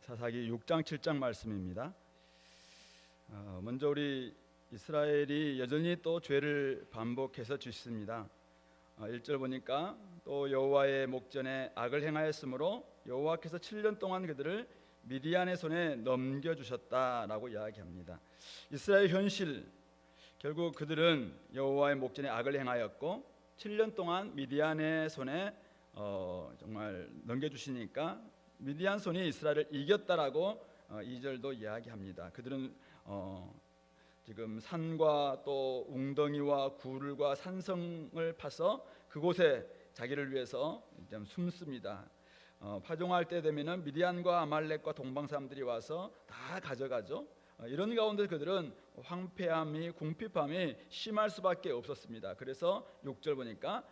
사사기 6장 7장 말씀입니다. 먼저 우리 이스라엘이 여전히 또 죄를 반복해서 짓습니다. 1절 보니까 또 여호와의 목전에 악을 행하였으므로 여호와께서 7년 동안 그들을 미디안의 손에 넘겨주셨다라고 이야기합니다. 이스라엘 현실, 결국 그들은 여호와의 목전에 악을 행하였고 7년 동안 미디안의 손에 정말 넘겨주시니까 미디안 손이 이스라엘을 이겼다라고 2절도 이야기합니다. 그들은 지금 산과 또 웅덩이와 굴과 산성을 파서 그곳에 자기를 위해서 숨습니다. 파종할 때 되면은 미디안과 아말렉과 동방 사람들이 와서 다 가져가죠. 이런 가운데 그들은 황폐함이 궁핍함이 심할 수밖에 없었습니다. 그래서 6절 보니까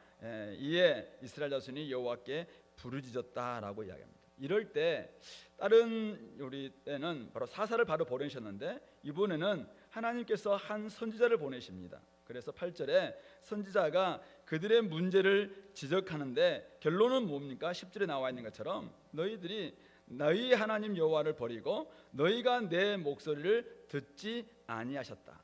이에 이스라엘 자손이 여호와께 부르짖었다라고 이야기합니다. 이럴 때 다른 우리 때는 바로 사사를 바로 보내셨는데 이번에는 하나님께서 한 선지자를 보내십니다. 그래서 8절에 선지자가 그들의 문제를 지적하는데 결론은 뭡니까? 10절에 나와 있는 것처럼 너희들이 너희 하나님 여호와를 버리고 너희가 내 목소리를 듣지 아니하셨다.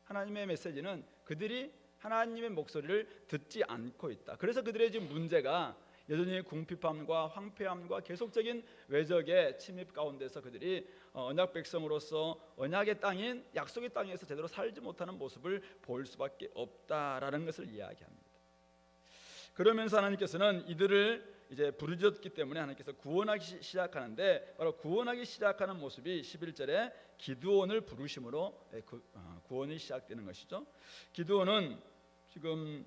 하나님의 메시지는 그들이 하나님의 목소리를 듣지 않고 있다. 그래서 그들의 지금 문제가 여전히 궁핍함과 황폐함과 계속적인 외적의 침입 가운데서 그들이 언약 백성으로서 언약의 땅인 약속의 땅에서 제대로 살지 못하는 모습을 보일 수밖에 없다라는 것을 이야기합니다. 그러면서 하나님께서는 이들을 이제 부르짖었기 때문에 하나님께서 구원하기 시작하는데 바로 구원하기 시작하는 모습이 11절에 기드온을 부르심으로 구원이 시작되는 것이죠. 기드온은 지금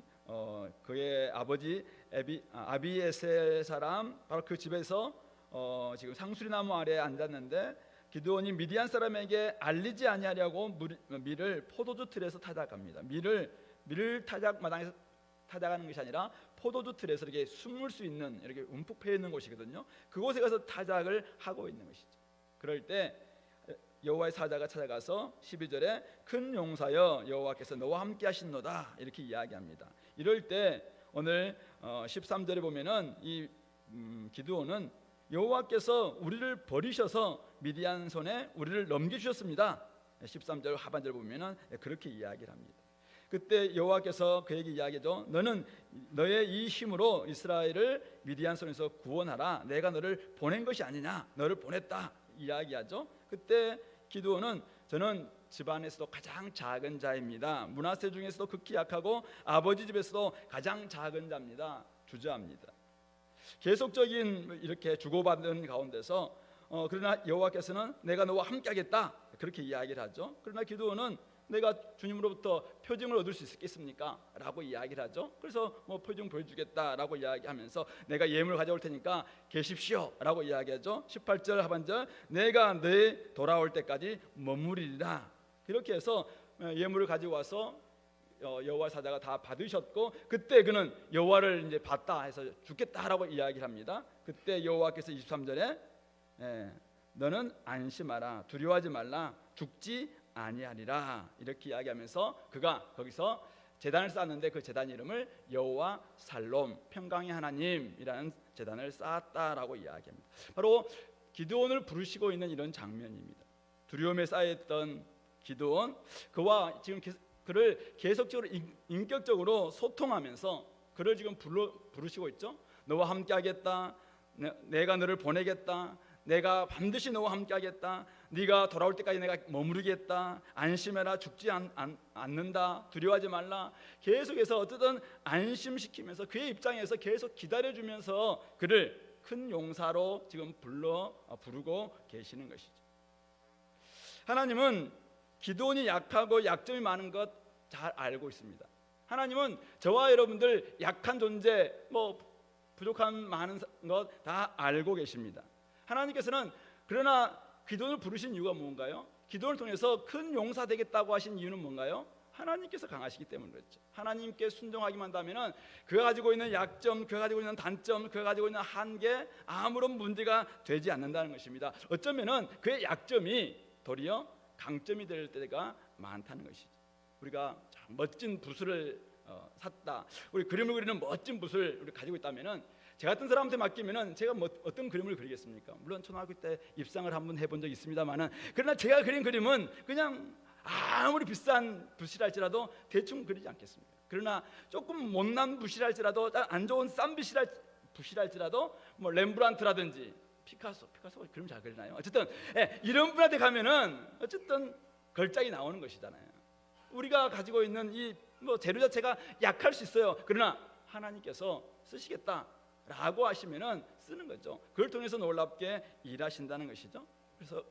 그의 아버지 아비에셀 사람 바로 그 집에서 지금 상수리나무 아래에 앉았는데 기드온이 미디안 사람에게 알리지 아니하려고 밀을 포도주 틀에서 타작합니다. 밀을 타작마당에서 타작하는 것이 아니라 포도주 틀에서 이렇게 숨을 수 있는 이렇게 움푹 패 있는 곳이거든요. 그곳에 가서 타작을 하고 있는 것이죠. 그럴 때 여호와의 사자가 찾아가서 12절에 큰 용사여 여호와께서 너와 함께 하신노다 이렇게 이야기합니다. 이럴 때 오늘 13절에 보면은 이 기드온은 여호와께서 우리를 버리셔서 미디안 손에 우리를 넘겨주셨습니다. 13절 하반절 보면은 그렇게 이야기를 합니다. 그때 여호와께서 그에게 이야기하죠. 너는 너의 이 힘으로 이스라엘을 미디안 손에서 구원하라. 내가 너를 보낸 것이 아니냐. 너를 보냈다 이야기하죠. 그때 기드온은 저는 집안에서도 가장 작은 자입니다. 므낫세 중에서도 극히 약하고 아버지 집에서도 가장 작은 자입니다. 주저합니다. 계속적인 이렇게 주고받는 가운데서 그러나 여호와께서는 내가 너와 함께하겠다 그렇게 이야기를 하죠. 그러나 기드온은 내가 주님으로부터 표징을 얻을 수 있겠습니까? 라고 이야기를 하죠. 그래서 표징 보여주겠다라고 이야기하면서 내가 예물을 가져올 테니까 계십시오 라고 이야기하죠. 18절 하반절 내가 너 돌아올 때까지 머무리리라. 이렇게 해서 예물을 가지고 와서 여호와 사자가 다 받으셨고 그때 그는 여호와를 이제 봤다 해서 죽겠다라고 이야기를 합니다. 그때 여호와께서 23절에 너는 안심하라 두려워하지 말라 죽지 아니하리라 이렇게 이야기하면서 그가 거기서 제단을 쌓았는데 그 제단 이름을 여호와 살롬 평강의 하나님이라는 제단을 쌓았다라고 이야기합니다. 바로 기드온을 부르시고 있는 이런 장면입니다. 두려움에 쌓여있던 기드온 그와 지금 그를 계속적으로 인격적으로 소통하면서 그를 지금 부르시고 있죠. 너와 함께하겠다. 내가 너를 보내겠다. 내가 반드시 너와 함께하겠다. 네가 돌아올 때까지 내가 머무르겠다. 안심해라. 죽지 않는다. 두려워하지 말라. 계속해서 어쨌든 안심시키면서 그의 입장에서 계속 기다려주면서 그를 큰 용사로 지금 부르고 계시는 것이죠. 하나님은 기드온이 약하고 약점이 많은 것 잘 알고 있습니다. 하나님은 저와 여러분들 약한 존재 부족한 많은 것 다 알고 계십니다. 하나님께서는 그러나 기드온을 부르신 이유가 뭔가요? 기드온을 통해서 큰 용사 되겠다고 하신 이유는 뭔가요? 하나님께서 강하시기 때문에 그렇죠. 하나님께 순종하기만 한다면 그가 가지고 있는 약점, 그가 가지고 있는 단점, 그가 가지고 있는 한계 아무런 문제가 되지 않는다는 것입니다. 어쩌면은 그의 약점이 도리어 강점이 될 때가 많다는 것이죠. 우리가 멋진 붓을 샀다. 우리 그림을 그리는 멋진 붓을 우리 가지고 있다면은 제 같은 사람한테 맡기면은 제가 뭐 어떤 그림을 그리겠습니까? 물론 초등학교 때 입상을 한번 해본 적이 있습니다만은, 그러나 제가 그린 그림은 그냥 아무리 비싼 붓이랄지라도 대충 그리지 않겠습니다. 그러나 조금 못난 붓이랄지라도, 안 좋은 싼 붓이랄지라도 뭐 렘브란트라든지 피카소가 그림 잘 그리나요? 어쨌든 이런 분한테 가면은 어쨌든 걸작이 나오는 것이잖아요. 우리가 가지고 있는 이 뭐 재료 자체가 약할 수 있어요. 그러나 하나님께서 쓰시겠다라고 하시면은 쓰는 거죠. 그걸 통해서 놀랍게 일하신다는 것이죠.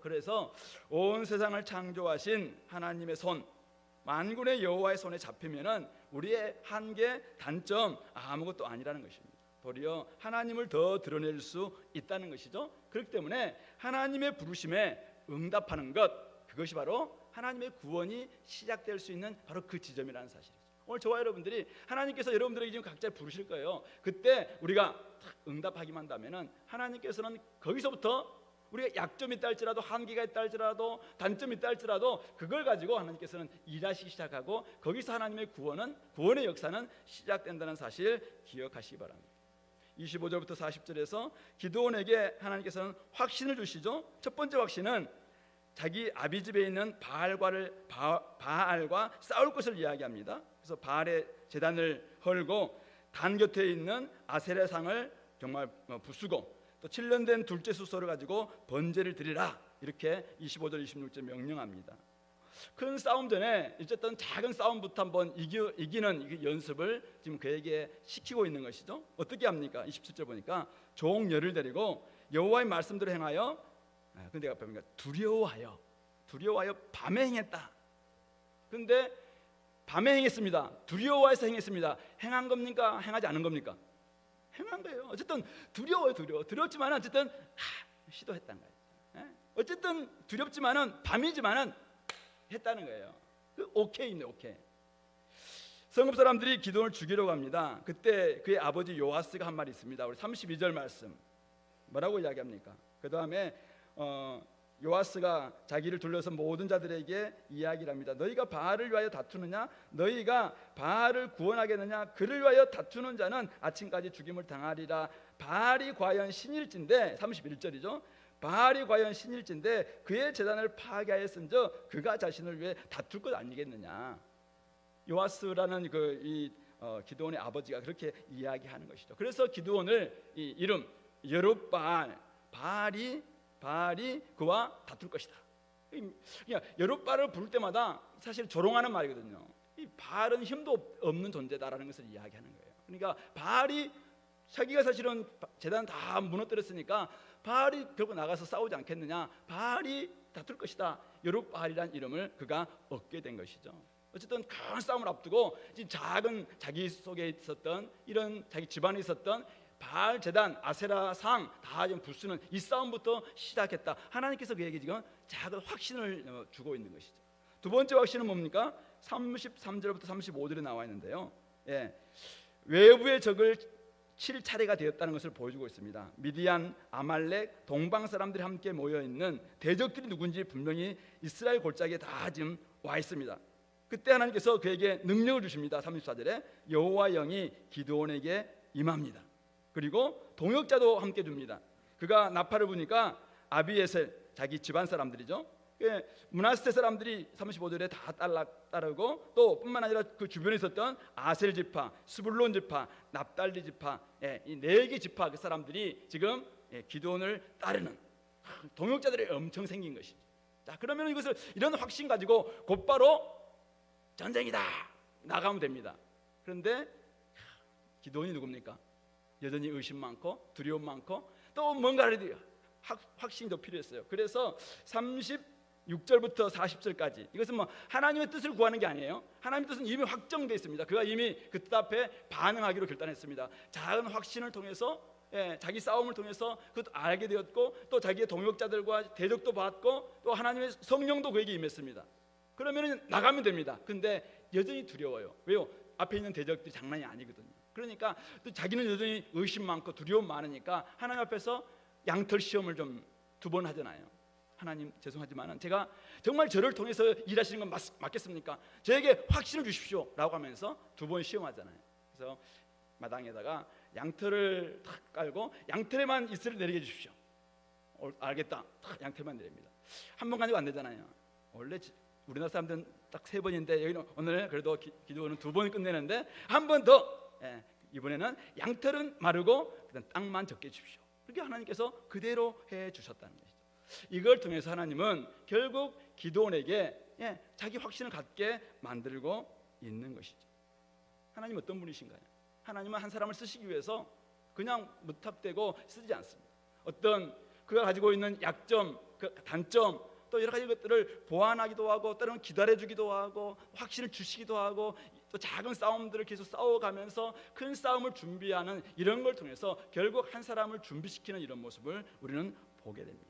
그래서 온 세상을 창조하신 하나님의 손, 만군의 여호와의 손에 잡히면은 우리의 한계, 단점 아무것도 아니라는 것입니다. 도리어 하나님을 더 드러낼 수 있다는 것이죠. 그렇기 때문에 하나님의 부르심에 응답하는 것, 그것이 바로 하나님의 구원이 시작될 수 있는 바로 그 지점이라는 사실이죠. 오늘 저와 여러분들이 하나님께서 여러분들에게 지금 각자 부르실 거예요. 그때 우리가 딱 응답하기만 한다면은 하나님께서는 거기서부터 우리가 약점이 있다 할지라도, 한계가 있다 할지라도, 단점이 있다 할지라도 그걸 가지고 하나님께서는 일하시기 시작하고, 거기서 하나님의 구원의 역사는 시작된다는 사실 기억하시기 바랍니다. 25절부터 40절에서 기드온에게 하나님께서는 확신을 주시죠. 첫 번째 확신은 자기 아비집에 있는 바알과 싸울 것을 이야기합니다. 그래서 바알의 제단을 헐고 단 곁에 있는 아세라 상을 정말 부수고, 또 7년 된 둘째 수소를 가지고 번제를 드리라, 이렇게 25절 26절 명령합니다. 큰 싸움 전에 어쨌든 작은 싸움부터 한번 이기는 연습을 지금 그에게 시키고 있는 것이죠. 어떻게 합니까? 27절 보니까 종 열을 데리고 여호와의 말씀대로 행하여, 근데 보니까 두려워하여 밤에 행했다. 근데 밤에 행했습니다. 두려워해서 행했습니다. 행한 겁니까? 행하지 않은 겁니까? 행한 거예요. 어쨌든 두려웠지만은 어쨌든 시도했다는 거예요. 어쨌든 두렵지만은 밤이지만은 했다는 거예요. 오케이네, 오케이. 성읍 사람들이 기드온을 죽이려고 합니다. 그때 그의 아버지 요아스가 한 말이 있습니다. 우리 32절 말씀 뭐라고 이야기합니까? 그 다음에 요아스가 자기를 둘러서 모든 자들에게 이야기를 합니다. 너희가 바알을 위하여 다투느냐? 너희가 바알을 구원하겠느냐? 그를 위하여 다투는 자는 아침까지 죽임을 당하리라. 바알이 과연 신일진데, 31절이죠. 바알이 과연 신일진데 그의 제단을 파괴하였은저 그가 자신을 위해 다툴 것 아니겠느냐? 요아스라는 기드온의 아버지가 그렇게 이야기하는 것이죠. 그래서 기드온을 이 이름 여룹바알, 바알이 그와 다툴 것이다. 여룹바알을 부를 때마다 사실 조롱하는 말이거든요. 이 바알은 힘도 없는 존재다라는 것을 이야기하는 거예요. 그러니까 바알이 자기가 사실은 제단 다 무너뜨렸으니까 바알이 결국 나가서 싸우지 않겠느냐, 바알이 다툴 것이다. 여룹바알이라는 이름을 그가 얻게 된 것이죠. 어쨌든 큰 싸움을 앞두고 지금 작은 자기 속에 있었던, 이런 자기 집안에 있었던 바알 제단, 아세라 상 다 좀 부수는 이 싸움부터 시작했다. 하나님께서 그에게 지금 작은 확신을 주고 있는 것이죠. 두 번째 확신은 뭡니까? 33절부터 35절에 나와 있는데요. 외부의 적을 칠 차례가 되었다는 것을 보여주고 있습니다. 미디안, 아말렉, 동방 사람들이 함께 모여 있는 대적들이 누군지 분명히 이스라엘 골짜기에 다 지금 와 있습니다. 그때 하나님께서 그에게 능력을 주십니다. 34절에 여호와 영이 기드온에게 임합니다. 그리고 동역자도 함께 줍니다. 그가 나팔을 부니까 아비에셀, 자기 집안 사람들이죠. 므낫세 사람들이 35절에 다 따르고, 또 뿐만 아니라 그 주변에 있었던 아셀 지파, 스불론 지파, 납달리 지파, 이 4개 지파 그 사람들이 지금 기드온을 따르는 동역자들이 엄청 생긴 것이죠. 자, 그러면 이것을 이런 확신 가지고 곧바로 전쟁이다 나가면 됩니다. 그런데 기드온이 누굽니까? 여전히 의심 많고 두려움 많고 또 뭔가를 확신이 더 필요했어요. 그래서 36절부터 40절까지 이것은 뭐 하나님의 뜻을 구하는 게 아니에요. 하나님의 뜻은 이미 확정되어 있습니다. 그가 이미 그 뜻 앞에 반응하기로 결단했습니다. 작은 확신을 통해서, 자기 싸움을 통해서 그것도 알게 되었고, 또 자기의 동역자들과 대적도 받고, 또 하나님의 성령도 그에게 임했습니다. 그러면 나가면 됩니다. 근데 여전히 두려워요. 왜요? 앞에 있는 대적들이 장난이 아니거든요. 그러니까 또 자기는 여전히 의심 많고 두려움 많으니까 하나님 앞에서 양털 시험을 좀 2번 하잖아요. 하나님 죄송하지만 제가 정말 저를 통해서 일하시는 건 맞겠습니까? 저에게 확신을 주십시오 라고 하면서 2번 시험하잖아요. 그래서 마당에다가 양털을 탁 깔고 양털에만 이슬을 내리게 해주십시오. 알겠다. 탁 양털만 내립니다. 한 번 가지고 안 되잖아요. 원래 우리나라 사람들은 딱 3번인데 여기는 오늘 그래도 기도는 2번 끝내는데 한 번 더. 이번에는 양털은 마르고 그다음 땅만 적게 주십시오. 그렇게 하나님께서 그대로 해 주셨다는 것이죠. 이걸 통해서 하나님은 결국 기도원에게 자기 확신을 갖게 만들고 있는 것이죠. 하나님 어떤 분이신가요? 하나님은 한 사람을 쓰시기 위해서 그냥 무턱대고 쓰지 않습니다. 어떤 그가 가지고 있는 약점, 그 단점, 또 여러 가지 것들을 보완하기도 하고 때로는 기다려주기도 하고 확신을 주시기도 하고 또 작은 싸움들을 계속 싸워가면서 큰 싸움을 준비하는 이런 걸 통해서 결국 한 사람을 준비시키는 이런 모습을 우리는 보게 됩니다.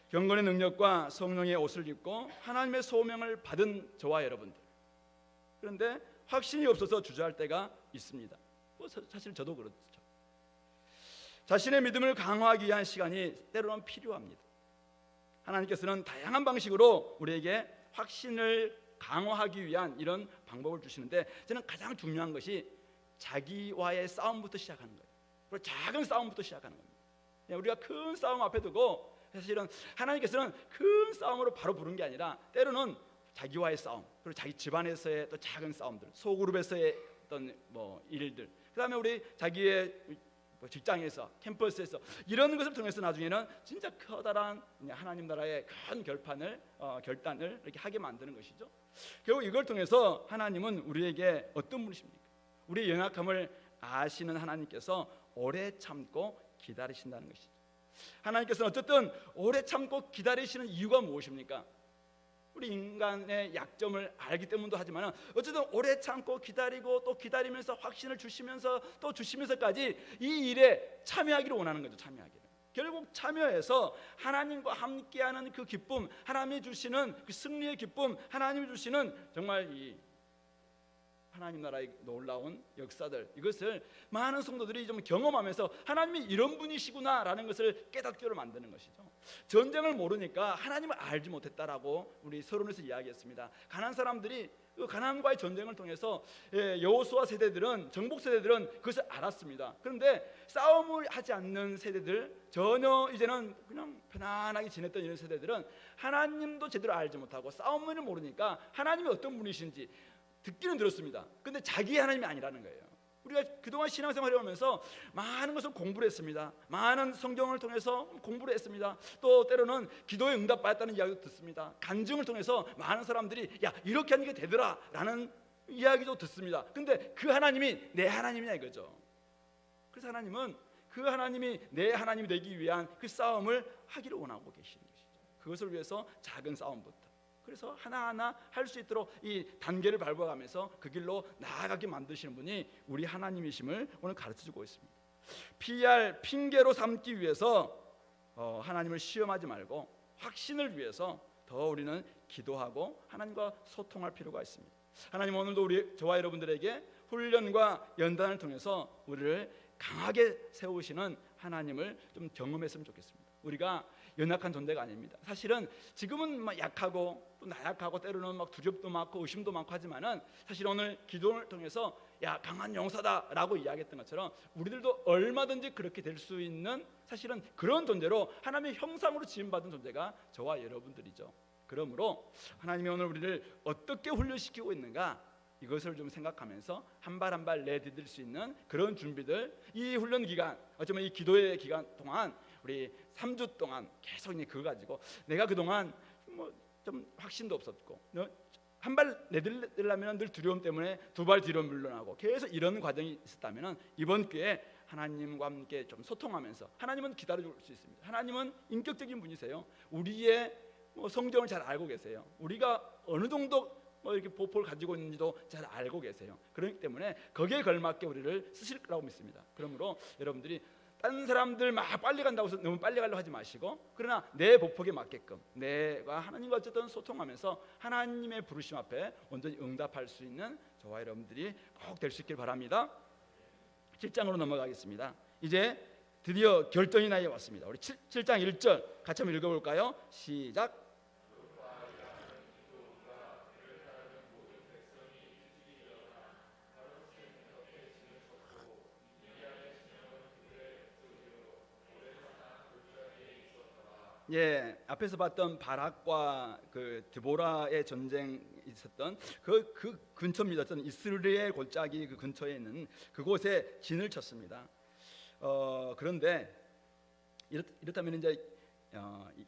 경건의 능력과 성령의 옷을 입고 하나님의 소명을 받은 저와 여러분들, 그런데 확신이 없어서 주저할 때가 있습니다. 사실 저도 그렇죠. 자신의 믿음을 강화하기 위한 시간이 때로는 필요합니다. 하나님께서는 다양한 방식으로 우리에게 확신을 강화하기 위한 이런 방법을 주시는데, 저는 가장 중요한 것이 자기와의 싸움부터 시작하는 거예요. 그리고 작은 싸움부터 시작하는 겁니다. 우리가 큰 싸움 앞에 두고 사실은 하나님께서는 큰 싸움으로 바로 부른 게 아니라 때로는 자기와의 싸움, 그리고 자기 집안에서의 또 작은 싸움들, 소그룹에서의 어떤 일들, 그다음에 우리 자기의 직장에서, 캠퍼스에서 이런 것을 통해서 나중에는 진짜 커다란 하나님 나라의 큰 결단을 이렇게 하게 만드는 것이죠. 결국 이걸 통해서 하나님은 우리에게 어떤 분이십니까? 우리의 연약함을 아시는 하나님께서 오래 참고 기다리신다는 것이죠. 하나님께서는 어쨌든 오래 참고 기다리시는 이유가 무엇입니까? 우리 인간의 약점을 알기 때문도 하지만 어쨌든 오래 참고 기다리고 또 기다리면서 확신을 주시면서 또 주시면서까지 이 일에 참여하기를 원하는 거죠. 참여하기를. 결국 참여해서 하나님과 함께하는 그 기쁨, 하나님이 주시는 그 승리의 기쁨, 하나님이 주시는 정말 이 하나님 나라의 놀라운 역사들, 이것을 많은 성도들이 좀 경험하면서 하나님이 이런 분이시구나라는 것을 깨닫기를 만드는 것이죠. 전쟁을 모르니까 하나님을 알지 못했다라고 우리 서론에서 이야기했습니다. 가나안 사람들이 그 가나안과의 전쟁을 통해서 여호수아 세대들은, 정복 세대들은 그것을 알았습니다. 그런데 싸움을 하지 않는 세대들, 전혀 이제는 그냥 편안하게 지냈던 이런 세대들은 하나님도 제대로 알지 못하고 싸움을 모르니까 하나님이 어떤 분이신지 듣기는 들었습니다. 근데 자기의 하나님이 아니라는 거예요. 우리가 그동안 신앙생활을 하면서 많은 것을 공부를 했습니다. 많은 성경을 통해서 공부를 했습니다. 또 때로는 기도에 응답받았다는 이야기도 듣습니다. 간증을 통해서 많은 사람들이 야 이렇게 하는 게 되더라 라는 이야기도 듣습니다. 근데 그 하나님이 내 하나님이냐 이거죠. 그래서 하나님은 그 하나님이 내 하나님이 되기 위한 그 싸움을 하기를 원하고 계시는 것이죠. 그것을 위해서 작은 싸움부터, 그래서 하나하나 할 수 있도록 이 단계를 밟아가면서 그 길로 나아가게 만드시는 분이 우리 하나님이심을 오늘 가르쳐주고 있습니다. PR 핑계로 삼기 위해서 하나님을 시험하지 말고 확신을 위해서 더 우리는 기도하고 하나님과 소통할 필요가 있습니다. 하나님 오늘도 저와 여러분들에게 훈련과 연단을 통해서 우리를 강하게 세우시는 하나님을 좀 경험했으면 좋겠습니다. 우리가 연약한 존재가 아닙니다. 사실은 지금은 막 약하고 또 나약하고 때로는 막 두렵도 많고 의심도 많고 하지만은 사실 오늘 기도를 통해서 야 강한 용사다라고 이야기했던 것처럼 우리들도 얼마든지 그렇게 될 수 있는 사실은 그런 존재로 하나님의 형상으로 지음받은 존재가 저와 여러분들이죠. 그러므로 하나님이 오늘 우리를 어떻게 훈련시키고 있는가, 이것을 좀 생각하면서 한 발 한 발 내디딜 수 있는 그런 준비들, 이 훈련 기간, 어쩌면 이 기도의 기간 동안 우리 3주 동안 계속 그거 가지고 내가 그동안 좀 확신도 없었고 한 발 내디려면 늘 두려움 때문에 2발 뒤로 물러나고 계속 이런 과정이 있었다면 이번 기회에 하나님과 함께 좀 소통하면서, 하나님은 기다려줄 수 있습니다. 하나님은 인격적인 분이세요. 우리의 성정을 잘 알고 계세요. 우리가 어느 정도 이렇게 보포를 가지고 있는지도 잘 알고 계세요. 그렇기 때문에 거기에 걸맞게 우리를 쓰실 거라고 믿습니다. 그러므로 여러분들이 다른 사람들 막 빨리 간다고 해서 너무 빨리 가려고 하지 마시고, 그러나 내 보폭에 맞게끔 내가 하나님과 어쨌든 소통하면서 하나님의 부르심 앞에 온전히 응답할 수 있는 저와 여러분들이 꼭 될 수 있길 바랍니다. 7장으로 넘어가겠습니다. 이제 드디어 결정의 날이 왔습니다. 우리 7장 1절 같이 한번 읽어볼까요? 시작. 예, 앞에서 봤던 바락과 그 드보라의 전쟁이 있었던 그 근처입니다. 어떤 이스라엘 골짜기 그 근처에 있는 그곳에 진을 쳤습니다. 그런데 이렇다면 이제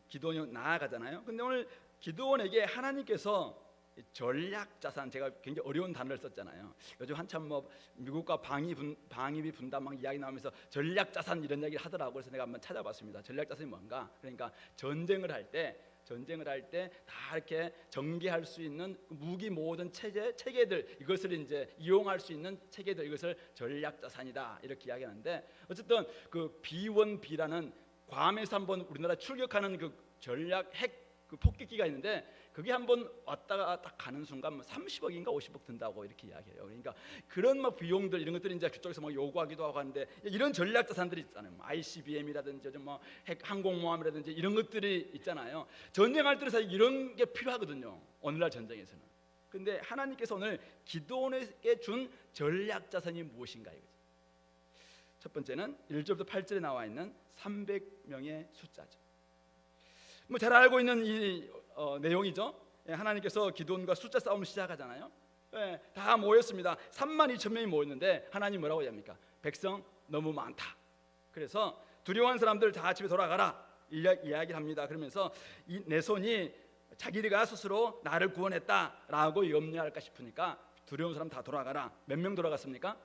기드온이 나아가잖아요. 근데 오늘 기드온에게 하나님께서 전략 자산, 제가 굉장히 어려운 단어를 썼잖아요. 요즘 한참 뭐 미국과 방위비 분담 막 이야기 나오면서 전략 자산 이런 얘기를 하더라고요. 그래서 내가 한번 찾아봤습니다. 전략 자산이 뭔가? 그러니까 전쟁을 할 때 다 이렇게 전개할 수 있는 무기 모든 체계들, 이것을 이제 이용할 수 있는 체계들, 이것을 전략 자산이다 이렇게 이야기하는데, 어쨌든 그 B1B라는 괌에서 한번 우리나라 출격하는 그 전략 핵 그 폭격기가 있는데, 그게 한번 왔다가 딱 가는 순간 뭐 30억인가 50억 든다고 이렇게 이야기해요. 그러니까 그런 막 비용들 이런 것들이 이제 그쪽에서 막 요구하기도 하고 하는데, 이런 전략 자산들이 있잖아요. 뭐 ICBM이라든지 요즘 뭐 항공모함이라든지 이런 것들이 있잖아요. 전쟁할 때는 사실 이런 게 필요하거든요, 오늘날 전쟁에서는. 근데 하나님께서 오늘 기드온에게 준 전략 자산이 무엇인가 이거죠. 첫 번째는 1절부터 8절에 나와 있는 300명의 숫자죠. 뭐 잘 알고 있는 이 내용이죠. 하나님께서 기드온과 숫자 싸움을 시작하잖아요. 다 모였습니다. 32,000명이 모였는데 하나님 뭐라고 합니까? 백성 너무 많다. 그래서 두려워한 사람들 다 집에 돌아가라 이야기를 합니다. 그러면서 내 손이 자기가 스스로 나를 구원했다라고 염려할까 싶으니까 두려운 사람 다 돌아가라. 몇 명 돌아갔습니까?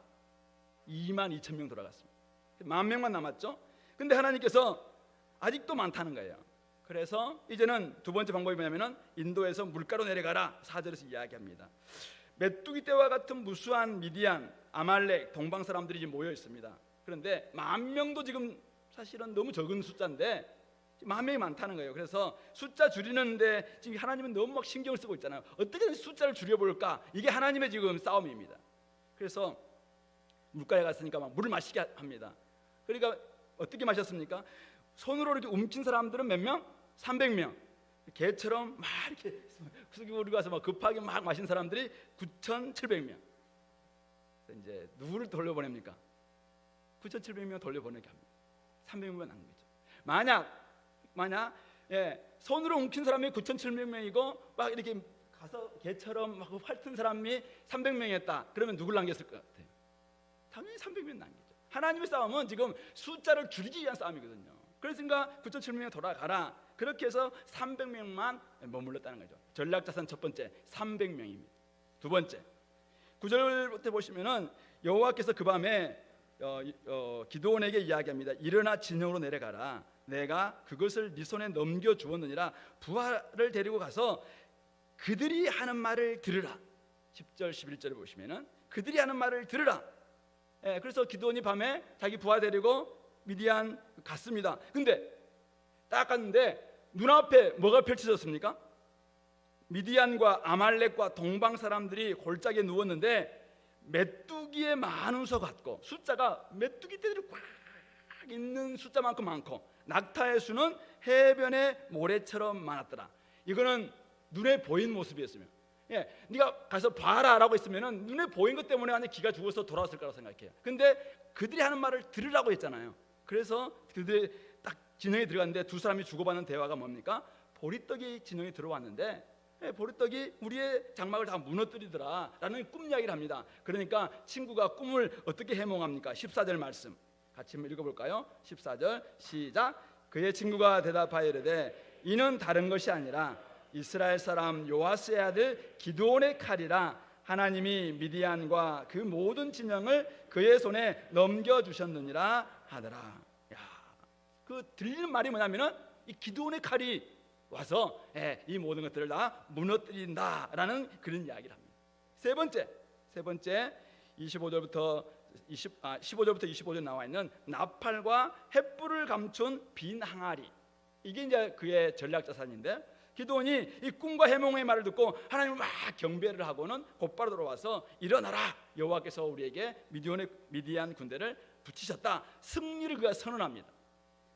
22,000명 돌아갔습니다. 10,000명만 남았죠. 근데 하나님께서 아직도 많다는 거예요. 그래서 이제는 두 번째 방법이 뭐냐면은 인도에서 물가로 내려가라 4절에서 이야기합니다. 메뚜기 떼와 같은 무수한 미디안, 아말렉, 동방 사람들이 지금 모여 있습니다. 그런데 10,000명도 지금 사실은 너무 적은 숫자인데 10,000명이 많다는 거예요. 그래서 숫자 줄이는데 지금 하나님은 너무 막 신경을 쓰고 있잖아요. 어떻게든 숫자를 줄여볼까, 이게 하나님의 지금 싸움입니다. 그래서 물가에 갔으니까 막 물을 마시게 합니다. 그러니까 어떻게 마셨습니까? 손으로 이렇게 움킨 사람들은 몇 명? 300명. 개처럼 막 이렇게 우리 가서 막 급하게 막 마신 사람들이 9,700명. 이제 누구를 돌려보냅니까? 9,700명 돌려보내게 합니다. 300명만 남은 거죠. 만약 손으로 움킨 사람이 9,700명이고 막 이렇게 가서 개처럼 막 핥은 사람이 300명이었다. 그러면 누굴 남겼을 것 같아요? 당연히 300명 남기죠. 하나님의 싸움은 지금 숫자를 줄이기 위한 싸움이거든요. 그래서 9,700명 돌아가라. 그렇게 해서 300명만 머물렀다는 거죠. 전략자산 첫 번째 300명입니다. 두 번째 9절부터 보시면은 여호와께서 그 밤에 기드온에게 이야기합니다. 일어나 진영으로 내려가라. 내가 그것을 네 손에 넘겨 주었느니라. 부하를 데리고 가서 그들이 하는 말을 들으라. 10절 11절을 보시면은 그들이 하는 말을 들으라. 그래서 기드온이 밤에 자기 부하 데리고 미디안 갔습니다. 근데 딱 갔는데 눈앞에 뭐가 펼쳐졌습니까? 미디안과 아말렉과 동방 사람들이 골짜기에 누웠는데 메뚜기의 많은 수 같고, 숫자가 메뚜기 떼들이 꽉 있는 숫자만큼 많고, 낙타의 수는 해변의 모래처럼 많았더라. 이거는 눈에 보인 모습이었으면, 네가 가서 봐라라고 했으면은 눈에 보인 것 때문에 아니 기가 죽어서 돌아왔을 거라고 생각해요. 근데 그들이 하는 말을 들으라고 했잖아요. 그래서 그들이 딱 진영에 들어갔는데 두 사람이 주고받는 대화가 뭡니까? 보리떡이 진영에 들어왔는데 보리떡이 우리의 장막을 다 무너뜨리더라 라는 꿈 이야기를 합니다. 그러니까 친구가 꿈을 어떻게 해몽합니까? 14절 말씀 같이 한번 읽어볼까요? 14절 시작. 그의 친구가 대답하여 이르되 이는 다른 것이 아니라 이스라엘 사람 요아스의 아들 기드온의 칼이라. 하나님이 미디안과 그 모든 진영을 그의 손에 넘겨주셨느니라 하더라. 야, 그 들리는 말이 뭐냐면은 이 기드온의 칼이 와서 이 모든 것들을 다 무너뜨린다라는 그런 이야기를 합니다. 세 번째 15절부터 25절 나와 있는 나팔과 횃불을 감춘 빈 항아리. 이게 이제 그의 전략 자산인데, 기드온이 이 꿈과 해몽의 말을 듣고 하나님을 막 경배를 하고는 곧바로 돌아와서 일어나라, 여호와께서 우리에게 미디안 군대를 붙이셨다. 승리를 그가 선언합니다.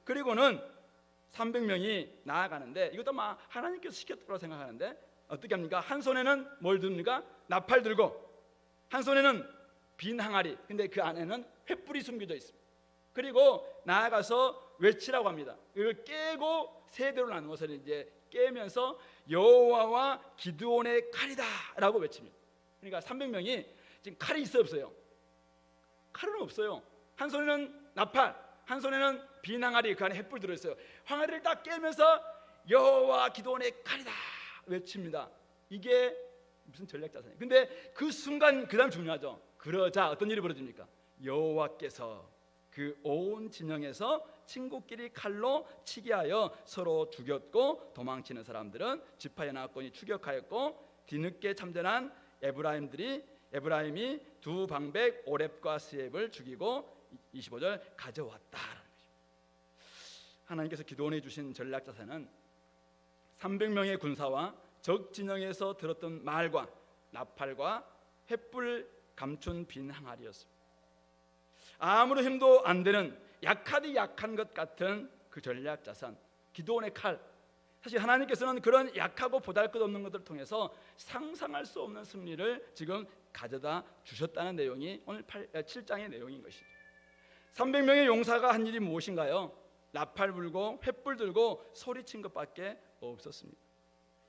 그리고는 300명이 나아가는데, 이것도 막 하나님께서 시켰다고 생각하는데 어떻게 합니까? 한 손에는 뭘 듭니까? 나팔 들고, 한 손에는 빈 항아리, 근데 그 안에는 횃불이 숨겨져 있습니다. 그리고 나아가서 외치라고 합니다. 이걸 깨고 세대로 나누어서 이제 깨면서 여호와와 기드온의 칼이다라고 외칩니다. 그러니까 300명이 지금 칼이 있어 없어요? 칼은 없어요. 한 손에는 나팔, 한 손에는 비낭아리, 그 안에 횃불 들어있어요. 항아리를 딱 깨면서 여호와 기드온의 칼이다 외칩니다. 이게 무슨 전략 자산이에요. 근데 그 순간 그 다음 중요하죠. 그러자 어떤 일이 벌어집니까? 여호와께서 그 온 진영에서 친구끼리 칼로 치게 하여 서로 죽였고, 도망치는 사람들은 지파 연합군이 추격하였고, 뒤늦게 참전한 에브라임이 두 방백 오렙과 스엡을 죽이고 25절 가져왔다라는 것입니다. 하나님께서 기도원에 주신 전략 자산은 300명의 군사와 적 진영에서 들었던 말과 나팔과 횃불 감춘 빈 항아리였습니다. 아무런 힘도 안 되는 약하디 약한 것 같은 그 전략 자산, 기도원의 칼. 사실 하나님께서는 그런 약하고 보잘것없는 것들을 통해서 상상할 수 없는 승리를 지금 가져다 주셨다는 내용이 오늘 7장의 내용인 것이죠. 300명의 용사가 한 일이 무엇인가요? 나팔 불고 횃불 들고 소리친 것밖에 없었습니다.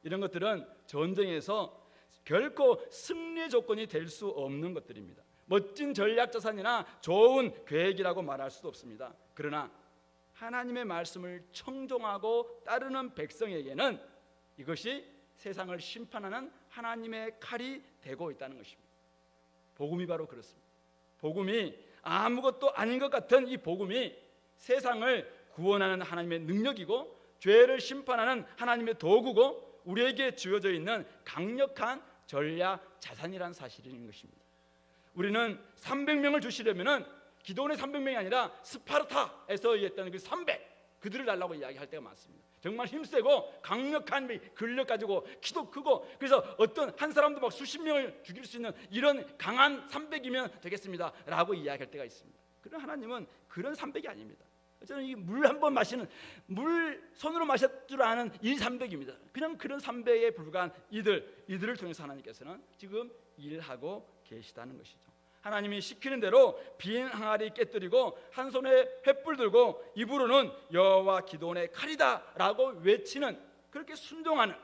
이런 것들은 전쟁에서 결코 승리의 조건이 될 수 없는 것들입니다. 멋진 전략 자산이나 좋은 계획이라고 말할 수도 없습니다. 그러나 하나님의 말씀을 청종하고 따르는 백성에게는 이것이 세상을 심판하는 하나님의 칼이 되고 있다는 것입니다. 복음이 바로 그렇습니다. 복음이 아무것도 아닌 것 같은 이 복음이 세상을 구원하는 하나님의 능력이고, 죄를 심판하는 하나님의 도구고, 우리에게 주어져 있는 강력한 전략 자산이라는 사실인 것입니다. 우리는 300명을 주시려면은 기도원의 300명이 아니라 스파르타에서 했던 그 300, 그들을 달라고 이야기할 때가 많습니다. 정말 힘세고 강력한 근력 가지고 키도 크고, 그래서 어떤 한 사람도 막 수십 명을 죽일 수 있는 이런 강한 300이면 되겠습니다 라고 이야기할 때가 있습니다. 그러나 하나님은 그런 300이 아닙니다. 저는 이 물 한 번 마시는, 물 손으로 마실 줄 아는 이 300입니다. 그냥 그런 300에 불과한 이들을 통해서 하나님께서는 지금 일하고 계시다는 것이죠. 하나님이 시키는 대로 빈 항아리 깨뜨리고 한 손에 횃불 들고 입으로는 여호와 기도원의 칼이다 라고 외치는, 그렇게 순종하는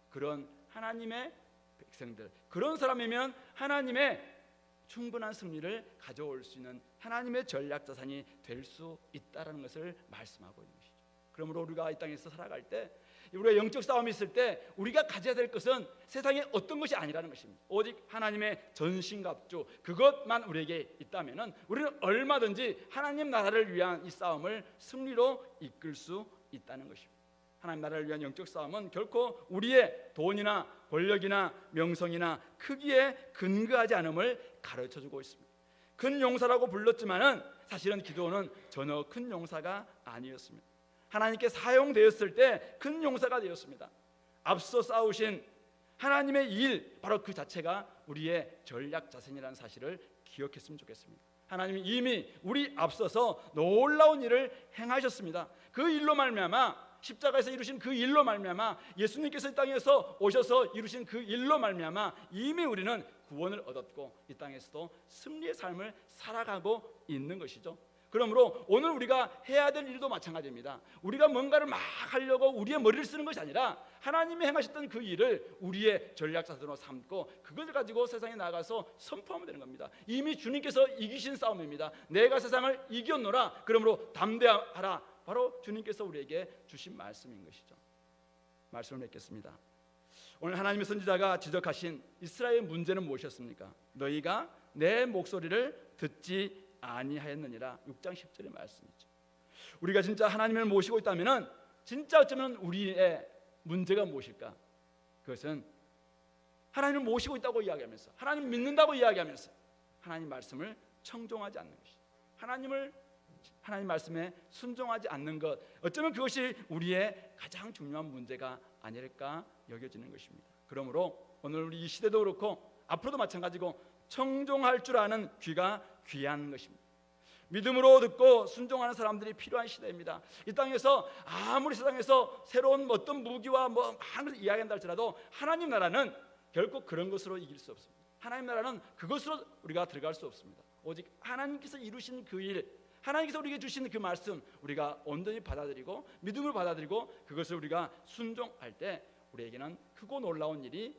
그런 하나님의 백성들, 그런 사람이면 하나님의 충분한 승리를 가져올 수 있는 하나님의 전략 자산이 될 수 있다는 것을 말씀하고 있는 것이죠. 그러므로 우리가 이 땅에서 살아갈 때, 우리가 영적 싸움이 있을 때 우리가 가져야 될 것은 세상에 어떤 것이 아니라는 것입니다. 오직 하나님의 전신갑주, 그것만 우리에게 있다면 우리는 얼마든지 하나님 나라를 위한 이 싸움을 승리로 이끌 수 있다는 것입니다. 하나님 나라를 위한 영적 싸움은 결코 우리의 돈이나 권력이나 명성이나 크기에 근거하지 않음을 가르쳐주고 있습니다. 큰 용사라고 불렀지만은 사실은 기도원은 전혀 큰 용사가 아니었습니다. 하나님께 사용되었을 때 큰 용사가 되었습니다. 앞서 싸우신 하나님의 일, 바로 그 자체가 우리의 전략 자산이라는 사실을 기억했으면 좋겠습니다. 하나님이 이미 우리 앞서서 놀라운 일을 행하셨습니다. 그 일로 말미암아, 십자가에서 이루신 그 일로 말미암아, 예수님께서 이 땅에서 오셔서 이루신 그 일로 말미암아 이미 우리는 구원을 얻었고 이 땅에서도 승리의 삶을 살아가고 있는 것이죠. 그러므로 오늘 우리가 해야 될 일도 마찬가지입니다. 우리가 뭔가를 막 하려고 우리의 머리를 쓰는 것이 아니라 하나님이 행하셨던 그 일을 우리의 전략자산으로 삼고 그것을 가지고 세상에 나가서 선포하면 되는 겁니다. 이미 주님께서 이기신 싸움입니다. 내가 세상을 이겼노라. 그러므로 담대하라. 바로 주님께서 우리에게 주신 말씀인 것이죠. 말씀을 맺겠습니다. 오늘 하나님의 선지자가 지적하신 이스라엘의 문제는 무엇이었습니까? 너희가 내 목소리를 듣지 아니하였느니라. 6장 10절의 말씀이죠. 우리가 진짜 하나님을 모시고 있다면 진짜 어쩌면 우리의 문제가 무엇일까? 그것은 하나님을 모시고 있다고 이야기하면서, 하나님 믿는다고 이야기하면서 하나님 말씀을 청종하지 않는 것이죠. 하나님 말씀에 순종하지 않는 것, 어쩌면 그것이 우리의 가장 중요한 문제가 아닐까 여겨지는 것입니다. 그러므로 오늘 우리 이 시대도 그렇고 앞으로도 마찬가지고 청종할 줄 아는 귀가 귀한 것입니다. 믿음으로 듣고 순종하는 사람들이 필요한 시대입니다. 이 땅에서 아무리 세상에서 새로운 어떤 무기와 많은 이야기한다 할지라도 하나님 나라는 결코 그런 것으로 이길 수 없습니다. 하나님 나라는 그것으로 우리가 들어갈 수 없습니다. 오직 하나님께서 이루신 그 일, 하나님께서 우리에게 주시는 그 말씀 우리가 온전히 받아들이고 믿음을 받아들이고 그것을 우리가 순종할 때 우리에게는 크고 놀라운 일이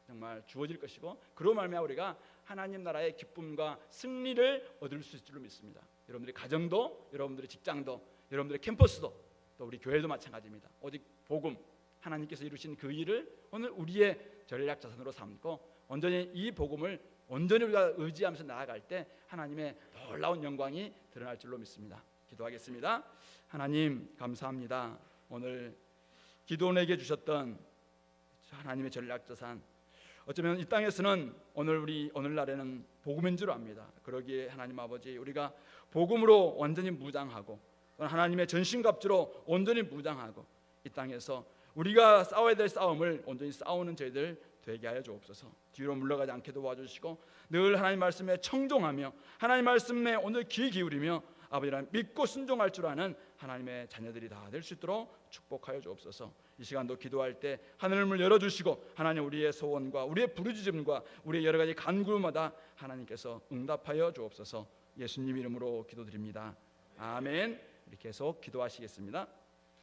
정말 주어질 것이고 그로 말미암아 우리가 하나님 나라의 기쁨과 승리를 얻을 수 있을 줄 믿습니다. 여러분들의 가정도, 여러분들의 직장도, 여러분들의 캠퍼스도, 또 우리 교회도 마찬가지입니다. 오직 복음, 하나님께서 이루신 그 일을 오늘 우리의 전략 자산으로 삼고 온전히 이 복음을 온전히 우리가 의지하면서 나아갈 때 하나님의 놀라운 영광이 드러날 줄로 믿습니다. 기도하겠습니다. 하나님 감사합니다. 오늘 기도원에게 주셨던 하나님의 전략 자산, 어쩌면 이 땅에서는 오늘날에는 복음인 줄 압니다. 그러기에 하나님 아버지, 우리가 복음으로 완전히 무장하고 하나님의 전신갑주로 온전히 무장하고 이 땅에서 우리가 싸워야 될 싸움을 온전히 싸우는 저희들 되게 하여 주옵소서. 뒤로 물러가지 않게 도와주시고 늘 하나님 말씀에 청종하며 하나님 말씀에 오늘 귀 기울이며 아버지랑 믿고 순종할 줄 아는 하나님의 자녀들이 다 될 수 있도록 축복하여 주옵소서. 이 시간도 기도할 때 하늘을 열어주시고 하나님 우리의 소원과 우리의 부르짖음과 우리의 여러 가지 간구마다 하나님께서 응답하여 주옵소서. 예수님 이름으로 기도드립니다. 아멘. 이렇게 계속 기도하시겠습니다.